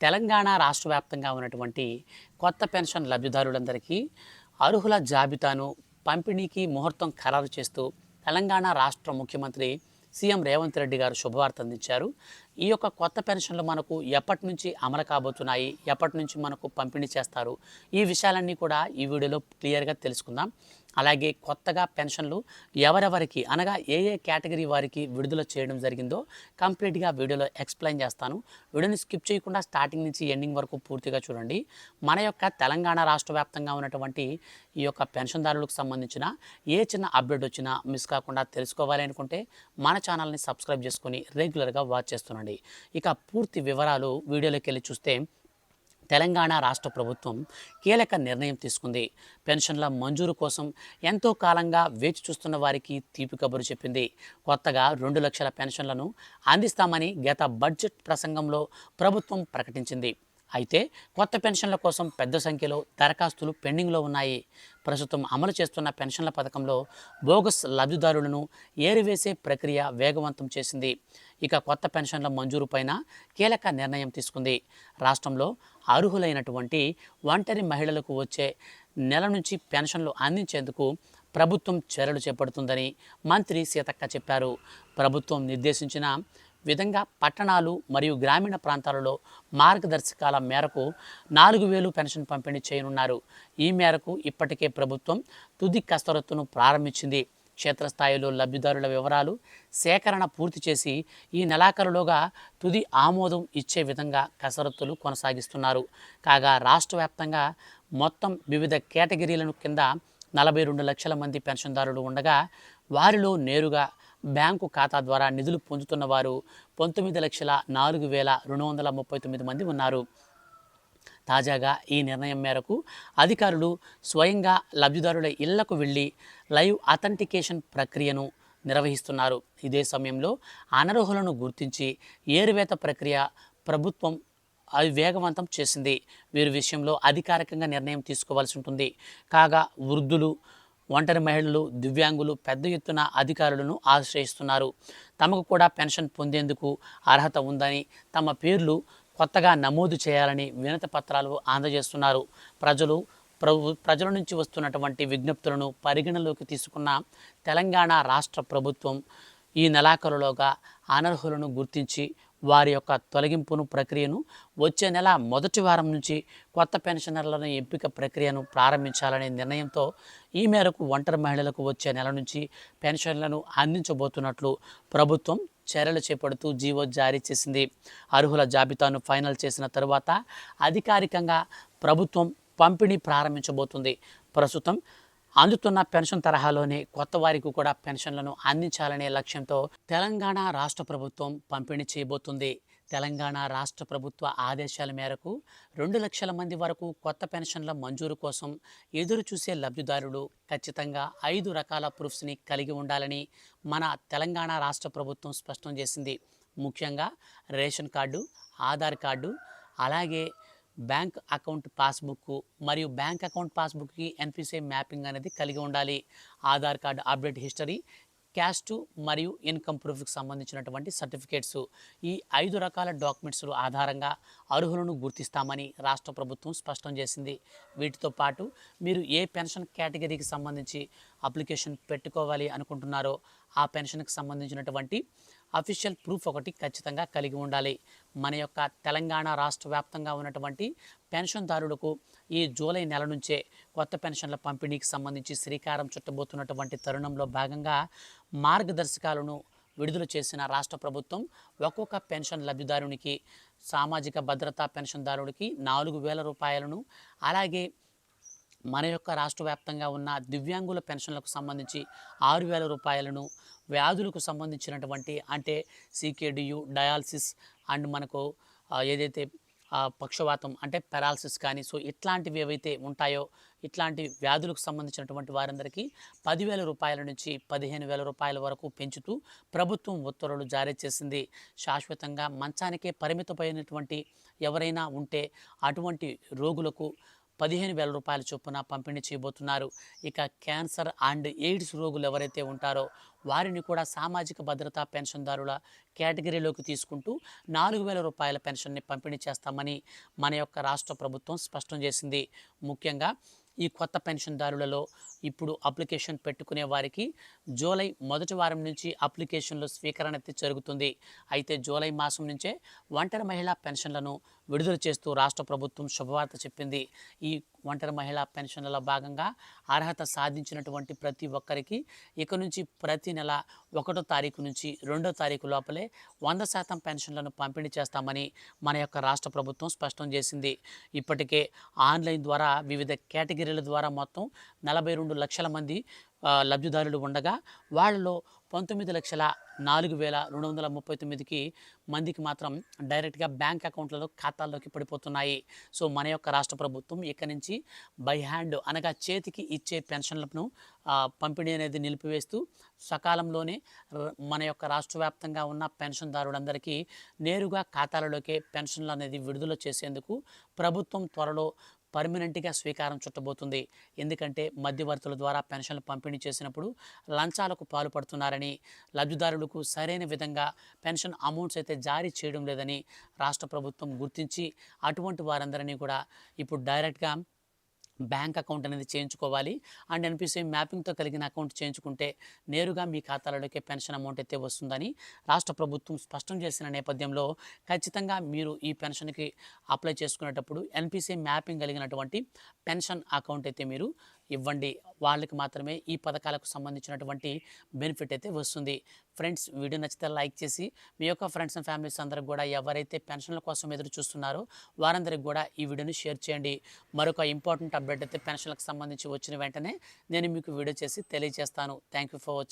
తెలంగాణ రాష్ట్ర వ్యాప్తంగా ఉన్నటువంటి కొత్త పెన్షన్ లబ్ధిదారులందరికీ అర్హుల జాబితాను పంపిణీకి ముహూర్తం ఖరారు చేస్తూ తెలంగాణ రాష్ట్ర ముఖ్యమంత్రి సీఎం రేవంత్ రెడ్డి గారు శుభవార్త అందించారు. ఈ యొక్క కొత్త పెన్షన్లు మనకు ఎప్పటి నుంచి అమలు కాబోతున్నాయి, ఎప్పటి నుంచి మనకు పంపిణీ చేస్తారు, ఈ విషయాలన్నీ కూడా ఈ వీడియోలో క్లియర్గా తెలుసుకుందాం. అలాగే కొత్తగా పెన్షన్లు ఎవరెవరికి అనగా ఏ ఏ కేటగిరీ వారికి విడుదల చేయడం జరిగిందో కంప్లీట్గా వీడియోలో ఎక్స్ప్లెయిన్ చేస్తాను. వీడియోని స్కిప్ చేయకుండా స్టార్టింగ్ నుంచి ఎండింగ్ వరకు పూర్తిగా చూడండి. మన యొక్క తెలంగాణ రాష్ట్ర వ్యాప్తంగా ఉన్నటువంటి ఈ యొక్క పెన్షన్దారులకు సంబంధించిన ఏ చిన్న అప్డేట్ వచ్చినా మిస్ కాకుండా తెలుసుకోవాలి అనుకుంటే మన ఛానల్ని సబ్స్క్రైబ్ చేసుకొని రెగ్యులర్గా వాచ్ చేస్తుండండి. ఇక పూర్తి వివరాలు వీడియోలోకి వెళ్ళి చూస్తే, తెలంగాణ రాష్ట్ర ప్రభుత్వం కీలక నిర్ణయం తీసుకుంది. పెన్షన్ల మంజూరు కోసం ఎంతో కాలంగా వేచి చూస్తున్న వారికి తీపి కబురు చెప్పింది. కొత్తగా 2 లక్షల పెన్షన్లను అందిస్తామని గత బడ్జెట్ ప్రసంగంలో ప్రభుత్వం ప్రకటించింది. అయితే కొత్త పెన్షన్ల కోసం పెద్ద సంఖ్యలో దరఖాస్తులు పెండింగ్లో ఉన్నాయి. ప్రస్తుతం అమలు చేస్తున్న పెన్షన్ల పథకంలో బోగస్ లబ్ధిదారులను ఏరివేసే ప్రక్రియ వేగవంతం చేసింది. ఇక కొత్త పెన్షన్ల మంజూరు పైన కీలక నిర్ణయం తీసుకుంది. రాష్ట్రంలో అర్హులైనటువంటి ఒంటరి మహిళలకు వచ్చే నెల నుంచి పెన్షన్లు అందించేందుకు ప్రభుత్వం చర్యలు చేపడుతుందని మంత్రి సీతక్క చెప్పారు. ప్రభుత్వం నిర్దేశించిన విధంగా పట్టణాలు మరియు గ్రామీణ ప్రాంతాలలో మార్గదర్శకాల మేరకు 4,000 పెన్షన్ పంపిణీ చేయనున్నారు. ఈ మేరకు ఇప్పటికే ప్రభుత్వం తుది కసరత్తును ప్రారంభించింది. క్షేత్రస్థాయిలో లబ్ధిదారుల వివరాలు సేకరణ పూర్తి చేసి ఈ నెలాఖరులోగా తుది ఆమోదం ఇచ్చే విధంగా కసరత్తులు కొనసాగిస్తున్నారు. కాగా రాష్ట్ర వ్యాప్తంగా మొత్తం వివిధ కేటగిరీలను కింద 42 లక్షల మంది పెన్షన్దారులు ఉండగా, వారిలో నేరుగా బ్యాంకు ఖాతా ద్వారా నిధులు పొందుతున్న వారు 19,04,239 మంది ఉన్నారు. తాజాగా ఈ నిర్ణయం మేరకు అధికారులు స్వయంగా లబ్ధిదారుల ఇళ్లకు వెళ్లి లైవ్ అథెంటికేషన్ ప్రక్రియను నిర్వహిస్తున్నారు. ఇదే సమయంలో అనర్హులను గుర్తించి ఏరివేత ప్రక్రియ ప్రభుత్వం వేగవంతం చేసింది. వీరి విషయంలో అధికారికంగా నిర్ణయం తీసుకోవాల్సి ఉంటుంది. కాగా వృద్ధులు, ఒంటరి మహిళలు, దివ్యాంగులు పెద్ద ఎత్తున అధికారులను ఆశ్రయిస్తున్నారు. తమకు కూడా పెన్షన్ పొందేందుకు అర్హత ఉందని, తమ పేర్లు కొత్తగా నమోదు చేయాలని వినతి పత్రాలు అందజేస్తున్నారు. ప్రజల నుంచి వస్తున్నటువంటి విజ్ఞప్తులను పరిగణలోకి తీసుకున్న తెలంగాణ రాష్ట్ర ప్రభుత్వం ఈ నెలాఖరులోగా అనర్హులను గుర్తించి వారి యొక్క తొలగింపును ప్రక్రియను వచ్చే నెల మొదటి వారం నుంచి కొత్త పెన్షనర్లను ఎంపిక ప్రక్రియను ప్రారంభించాలనే నిర్ణయంతో ఈ మేరకు ఒంటరి మహిళలకు వచ్చే నెల నుంచి పెన్షన్లను అందించబోతున్నట్లు ప్రభుత్వం చర్యలు చేపడుతూ జీవో జారీ చేసింది. అర్హుల జాబితాను ఫైనల్ చేసిన తరువాత అధికారికంగా ప్రభుత్వం పంపిణీ ప్రారంభించబోతుంది. ప్రస్తుతం అందుతున్న పెన్షన్ తరహాలోనే కొత్త వారికి కూడా పెన్షన్లను అందించాలనే లక్ష్యంతో తెలంగాణ రాష్ట్ర ప్రభుత్వం పంపిణీ చేయబోతుంది. తెలంగాణ రాష్ట్ర ప్రభుత్వ ఆదేశాల మేరకు 2 లక్షల మంది వరకు కొత్త పెన్షన్ల మంజూరు కోసం ఎదురు చూసే లబ్ధిదారులు ఖచ్చితంగా 5 రకాల ప్రూఫ్స్ని కలిగి ఉండాలని మన తెలంగాణ రాష్ట్ర ప్రభుత్వం స్పష్టం చేసింది. ముఖ్యంగా రేషన్ కార్డు, ఆధార్ కార్డు, అలాగే బ్యాంక్ అకౌంట్ పాస్బుక్ మరియు బ్యాంక్ అకౌంట్ పాస్బుక్కి ఎన్పిసిఐ మ్యాపింగ్ అనేది కలిగి ఉండాలి. Aadhaar card update history, caste మరియు ఇన్కమ్ ప్రూఫ్కి సంబంధించినటువంటి సర్టిఫికేట్స్, ఈ 5 రకాల డాక్యుమెంట్స్ ఆధారంగా అర్హులను గుర్తిస్తామని రాష్ట్ర ప్రభుత్వం స్పష్టం చేసింది. వీటితో పాటు మీరు ఏ పెన్షన్ కేటగిరీకి సంబంధించి అప్లికేషన్ పెట్టుకోవాలి అనుకుంటున్నారో ఆ పెన్షన్కి సంబంధించినటువంటి అఫీషియల్ ప్రూఫ్ ఒకటి ఖచ్చితంగా కలిగి ఉండాలి. మన యొక్క తెలంగాణ రాష్ట్ర వ్యాప్తంగా ఉన్నటువంటి పెన్షన్దారులకు ఈ జూలై నెల నుంచే కొత్త పెన్షన్ల పంపిణీకి సంబంధించి శ్రీకారం చుట్టబోతున్నటువంటి తరుణంలో భాగంగా మార్గదర్శకాలను విడుదల చేసిన రాష్ట్ర ప్రభుత్వం ఒక్కొక్క పెన్షన్ లబ్ధిదారునికి, సామాజిక భద్రతా పెన్షన్దారుడికి 4,000 రూపాయలను, అలాగే మన యొక్క రాష్ట్ర వ్యాప్తంగా ఉన్న దివ్యాంగుల పెన్షన్లకు సంబంధించి 6,000 రూపాయలను, వ్యాధులకు సంబంధించినటువంటి అంటే సీకేడియు, డయాలసిస్ అండ్ మనకు ఏదైతే పక్షవాతం అంటే పెరాలసిస్ కానీ, సో ఇట్లాంటివి ఏవైతే ఉంటాయో ఇట్లాంటి వ్యాధులకు సంబంధించినటువంటి వారందరికీ 10,000 రూపాయల నుంచి 15,000 రూపాయల వరకు పెంచుతూ ప్రభుత్వం ఉత్తర్వులు జారీ చేసింది. శాశ్వతంగా మంచానికే పరిమితమైనటువంటి ఎవరైనా ఉంటే అటువంటి రోగులకు 15,000 రూపాయల చొప్పున పంపిణీ చేయబోతున్నారు. ఇక క్యాన్సర్ అండ్ ఎయిడ్స్ రోగులు ఎవరైతే ఉంటారో వారిని కూడా సామాజిక భద్రతా పెన్షన్దారుల కేటగిరీలోకి తీసుకుంటూ 4,000 రూపాయల పెన్షన్ని పంపిణీ చేస్తామని మన యొక్క రాష్ట్ర ప్రభుత్వం స్పష్టం చేసింది. ముఖ్యంగా ఈ కొత్త పెన్షన్దారులలో ఇప్పుడు అప్లికేషన్ పెట్టుకునే వారికి జూలై మొదటి వారం నుంచి అప్లికేషన్లు స్వీకరణ అయితే జరుగుతుంది. అయితే జూలై మాసం నుంచే ఒంటరి మహిళా పెన్షన్లను విడుదల చేస్తూ రాష్ట్ర ప్రభుత్వం శుభవార్త చెప్పింది. ఈ ఒంటరి మహిళా పెన్షన్లలో భాగంగా అర్హత సాధించినటువంటి ప్రతి ఒక్కరికి ఇక నుంచి ప్రతి నెల 1వ తారీఖు నుంచి 2వ తారీఖు లోపలే 100% పెన్షన్లను పంపిణీ చేస్తామని మన యొక్క రాష్ట్ర ప్రభుత్వం స్పష్టం చేసింది. ఇప్పటికే ఆన్లైన్ ద్వారా వివిధ కేటగిరీల ద్వారా మొత్తం 42 లక్షల మంది లబ్ధిదారులు ఉండగా వాళ్ళలో 19,04,239 మందికి మాత్రం డైరెక్ట్గా బ్యాంక్ అకౌంట్లలో ఖాతాల్లోకి పడిపోతున్నాయి. సో మన యొక్క రాష్ట్ర ప్రభుత్వం ఇక్కడి నుంచి బై హ్యాండ్ అనగా చేతికి ఇచ్చే పెన్షన్లను పంపిణీ అనేది నిలిపివేస్తూ సకాలంలోనే మన యొక్క రాష్ట్ర వ్యాప్తంగా ఉన్న పెన్షన్దారులందరికీ నేరుగా ఖాతాలలోకే పెన్షన్లు అనేది విడుదల చేసేందుకు ప్రభుత్వం త్వరలో పర్మనెంట్గా స్వీకారం చుట్టబోతుంది. ఎందుకంటే మధ్యవర్తుల ద్వారా పెన్షన్లు పంపిణీ చేసినప్పుడు లంచాలకు పాల్పడుతున్నారని, లబ్ధిదారులకు సరైన విధంగా పెన్షన్ అమౌంట్స్ అయితే జారీ చేయడం లేదని రాష్ట్ర ప్రభుత్వం గుర్తించి అటువంటి వారందరినీ కూడా ఇప్పుడు డైరెక్ట్గా బ్యాంక్ అకౌంట్ అనేది చేయించుకోవాలి. అండ్ ఎన్పిసిఐ మ్యాపింగ్తో కలిగిన అకౌంట్ చేయించుకుంటే నేరుగా మీ ఖాతాలలోకి పెన్షన్ అమౌంట్ అయితే వస్తుందని రాష్ట్ర ప్రభుత్వం స్పష్టం చేసిన నేపథ్యంలో ఖచ్చితంగా మీరు ఈ పెన్షన్కి అప్లై చేసుకునేటప్పుడు ఎన్పిసిఐ మ్యాపింగ్ కలిగినటువంటి పెన్షన్ అకౌంట్ అయితే మీరు ఇవ్వండి. వాళ్ళకి మాత్రమే ఈ పథకాలకు సంబంధించినటువంటి బెనిఫిట్ అయితే వస్తుంది. ఫ్రెండ్స్, వీడియో నచ్చితే లైక్ చేసి మీ యొక్క ఫ్రెండ్స్ అండ్ ఫ్యామిలీస్ అందరికి కూడా ఎవరైతే పెన్షన్ల కోసం ఎదురు చూస్తున్నారో వారందరికి కూడా ఈ వీడియోని షేర్ చేయండి. మరొక ఇంపార్టెంట్ అప్డేట్ అయితే పెన్షన్లకు సంబంధించి వచ్చిన వెంటనే నేను మీకు వీడియో చేసి తెలియజేస్తాను. Thank you for watching.